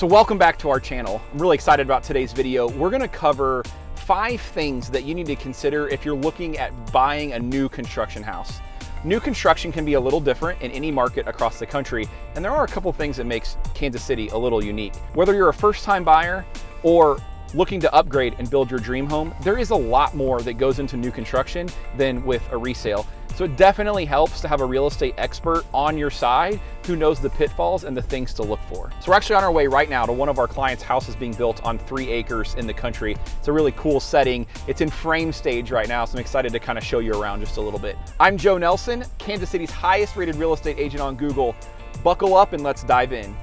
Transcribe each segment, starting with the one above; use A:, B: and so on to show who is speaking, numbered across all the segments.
A: So welcome back to our channel. I'm really excited about today's video. We're gonna cover 5 things that you need to consider if you're looking at buying a new construction house. New construction can be a little different in any market across the country, and there are a couple things that makes Kansas City a little unique. Whether you're a first-time buyer or looking to upgrade and build your dream home, there is a lot more that goes into new construction than with a resale. So it definitely helps to have a real estate expert on your side who knows the pitfalls and the things to look for. So we're actually on our way right now to one of our clients' houses being built on 3 acres in the country. It's a really cool setting. It's in frame stage right now, so I'm excited to kind of show you around just a little bit. I'm Joe Nelson, Kansas City's highest rated real estate agent on Google. Buckle up and let's dive in.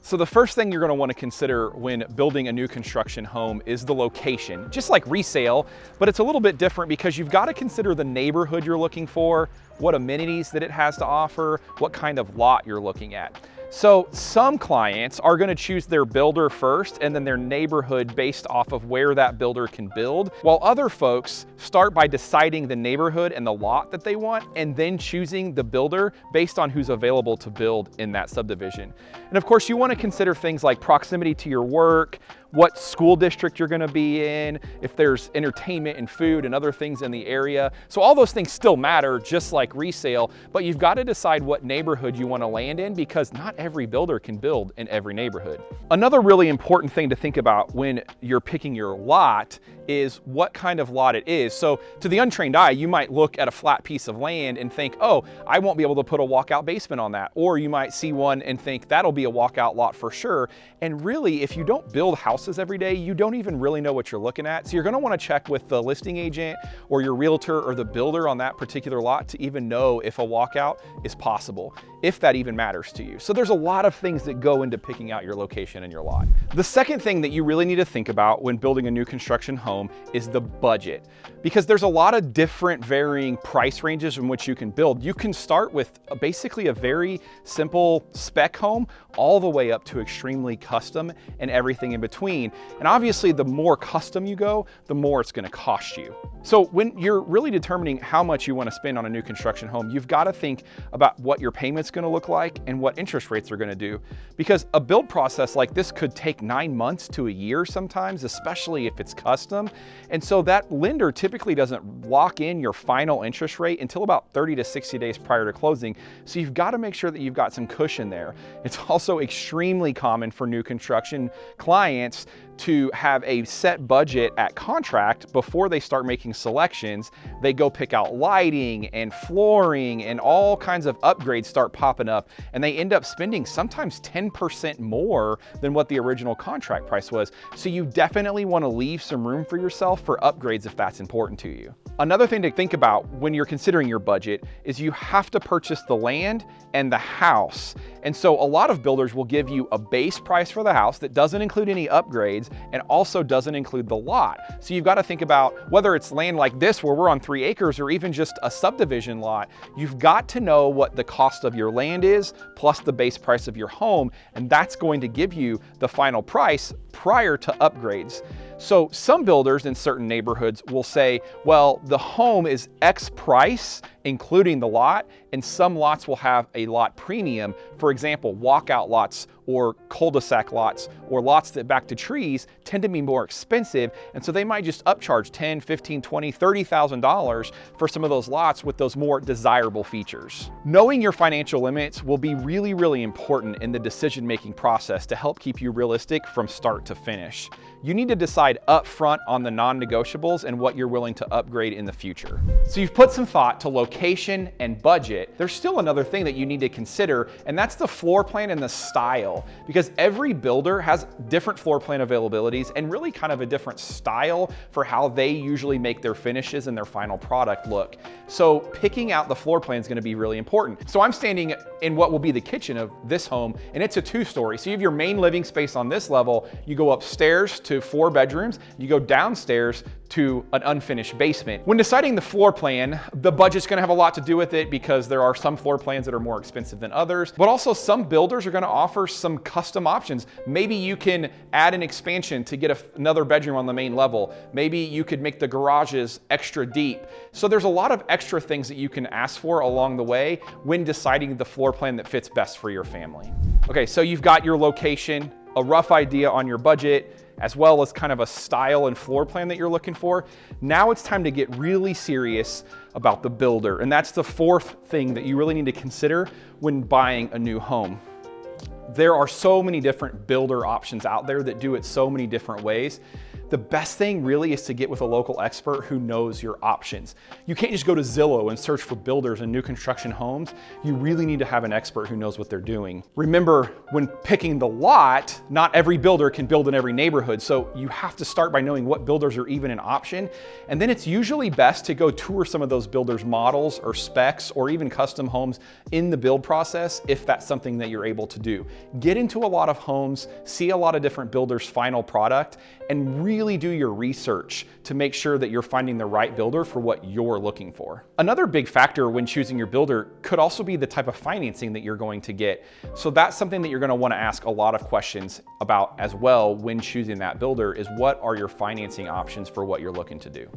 A: So the first thing you're going to want to consider when building a new construction home is the location. Just like resale, but it's a little bit different because you've got to consider the neighborhood you're looking for, what amenities that it has to offer, what kind of lot you're looking at. So some clients are going to choose their builder first and then their neighborhood based off of where that builder can build, while other folks start by deciding the neighborhood and the lot that they want and then choosing the builder based on who's available to build in that subdivision. And of course, you want to consider things like proximity to your work, what school district you're going to be in, if there's entertainment and food and other things in the area. So all those things still matter, just like resale, but you've got to decide what neighborhood you want to land in because not every builder can build in every neighborhood. Another really important thing to think about when you're picking your lot is what kind of lot it is. So to the untrained eye, you might look at a flat piece of land and think, oh, I won't be able to put a walkout basement on that. Or you might see one and think that'll be a walkout lot for sure. And really, if you don't build houses every day, you don't even really know what you're looking at. So you're gonna wanna check with the listing agent or your realtor or the builder on that particular lot to even know if a walkout is possible, if that even matters to you. So there's a lot of things that go into picking out your location and your lot. The second thing that you really need to think about when building a new construction home is the budget, because there's a lot of different varying price ranges in which you can build. You can start with basically a very simple spec home all the way up to extremely custom and everything in between. And obviously the more custom you go, the more it's going to cost you. So when you're really determining how much you want to spend on a new construction home, you've got to think about what your payment's going to look like and what interest rates are going to do. Because a build process like this could take 9 months to a year sometimes, especially if it's custom. And so that lender typically doesn't lock in your final interest rate until about 30 to 60 days prior to closing. So you've got to make sure that you've got some cushion there. It's also extremely common for new construction clients to have a set budget at contract before they start making selections. They go pick out lighting and flooring and all kinds of upgrades start popping up, and they end up spending sometimes 10% more than what the original contract price was. So you definitely want to leave some room for yourself for upgrades if that's important to you. Another thing to think about when you're considering your budget is you have to purchase the land and the house. And so a lot of builders will give you a base price for the house that doesn't include any upgrades and also doesn't include the lot. So you've got to think about whether it's land like this where we're on 3 acres or even just a subdivision lot, you've got to know what the cost of your land is plus the base price of your home, and that's going to give you the final price prior to upgrades. So some builders in certain neighborhoods will say, well, the home is X price, including the lot, and some lots will have a lot premium. For example, walkout lots or cul-de-sac lots or lots that back to trees tend to be more expensive. And so they might just upcharge $10,000, $15,000, $20,000, $30,000 for some of those lots with those more desirable features. Knowing your financial limits will be really, really important in the decision-making process to help keep you realistic from start to finish. You need to decide up front on the non-negotiables and what you're willing to upgrade in the future. So you've put some thought to location and budget. There's still another thing that you need to consider, and that's the floor plan and the style, because every builder has different floor plan availabilities and really kind of a different style for how they usually make their finishes and their final product look. So picking out the floor plan is going to be really important. So I'm standing in what will be the kitchen of this home, and it's a 2-story. So you have your main living space on this level, you go upstairs to 4 bedrooms, you go downstairs to an unfinished basement. When deciding the floor plan, the budget's gonna have a lot to do with it because there are some floor plans that are more expensive than others, but also some builders are gonna offer some custom options. Maybe you can add an expansion to get another bedroom on the main level. Maybe you could make the garages extra deep. So there's a lot of extra things that you can ask for along the way when deciding the floor plan that fits best for your family. Okay, so you've got your location, a rough idea on your budget, as well as kind of a style and floor plan that you're looking for. Now it's time to get really serious about the builder. And that's the fourth thing that you really need to consider when buying a new home. There are so many different builder options out there that do it so many different ways. The best thing really is to get with a local expert who knows your options. You can't just go to Zillow and search for builders and new construction homes. You really need to have an expert who knows what they're doing. Remember, when picking the lot, not every builder can build in every neighborhood. So you have to start by knowing what builders are even an option. And then it's usually best to go tour some of those builders' models or specs or even custom homes in the build process if that's something that you're able to do. Get into a lot of homes, see a lot of different builders' final product, and really do your research to make sure that you're finding the right builder for what you're looking for. Another big factor when choosing your builder could also be the type of financing that you're going to get. So that's something that you're going to want to ask a lot of questions about as well when choosing that builder is what are your financing options for what you're looking to do.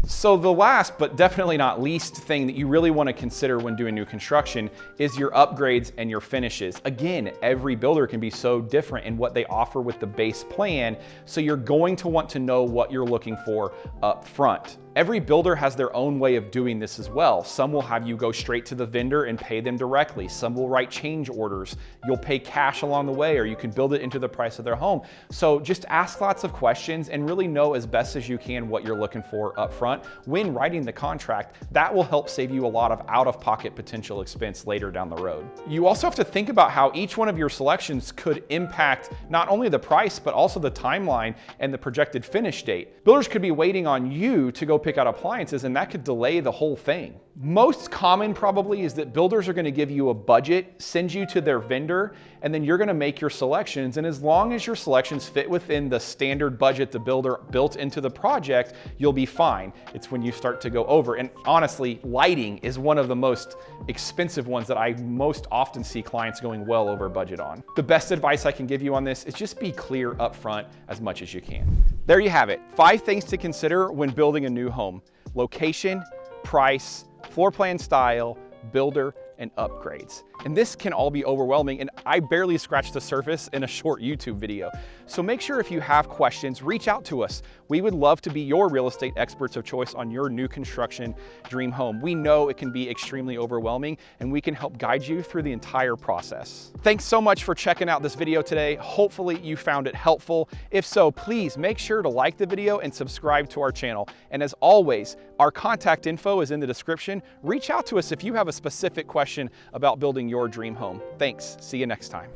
A: So the last, but definitely not least thing that you really want to consider when doing new construction is your upgrades and your finishes. Again, every builder can be so different in what they offer with the base plan, so you're going to want to know what you're looking for up front. Every builder has their own way of doing this as well. Some will have you go straight to the vendor and pay them directly. Some will write change orders. You'll pay cash along the way, or you can build it into the price of their home. So just ask lots of questions and really know as best as you can what you're looking for up front when writing the contract. That will help save you a lot of out-of-pocket potential expense later down the road. You also have to think about how each one of your selections could impact not only the price, but also the timeline and the projected finish date. Builders could be waiting on you to go pick out appliances, and that could delay the whole thing. Most common probably is that builders are going to give you a budget, send you to their vendor, and then you're going to make your selections. And as long as your selections fit within the standard budget the builder built into the project, you'll be fine. It's when you start to go over. And honestly, lighting is one of the most expensive ones that I most often see clients going well over budget on. The best advice I can give you on this is just be clear up front as much as you can. There you have it. 5 things to consider when building a new home: location, price, floor plan style, builder, and upgrades. And this can all be overwhelming, and I barely scratched the surface in a short YouTube video. So make sure if you have questions, reach out to us. We would love to be your real estate experts of choice on your new construction dream home. We know it can be extremely overwhelming, and we can help guide you through the entire process. Thanks so much for checking out this video today. Hopefully you found it helpful. If so, please make sure to like the video and subscribe to our channel. And as always, our contact info is in the description. Reach out to us if you have a specific question about building your dream home. Thanks. See you next time.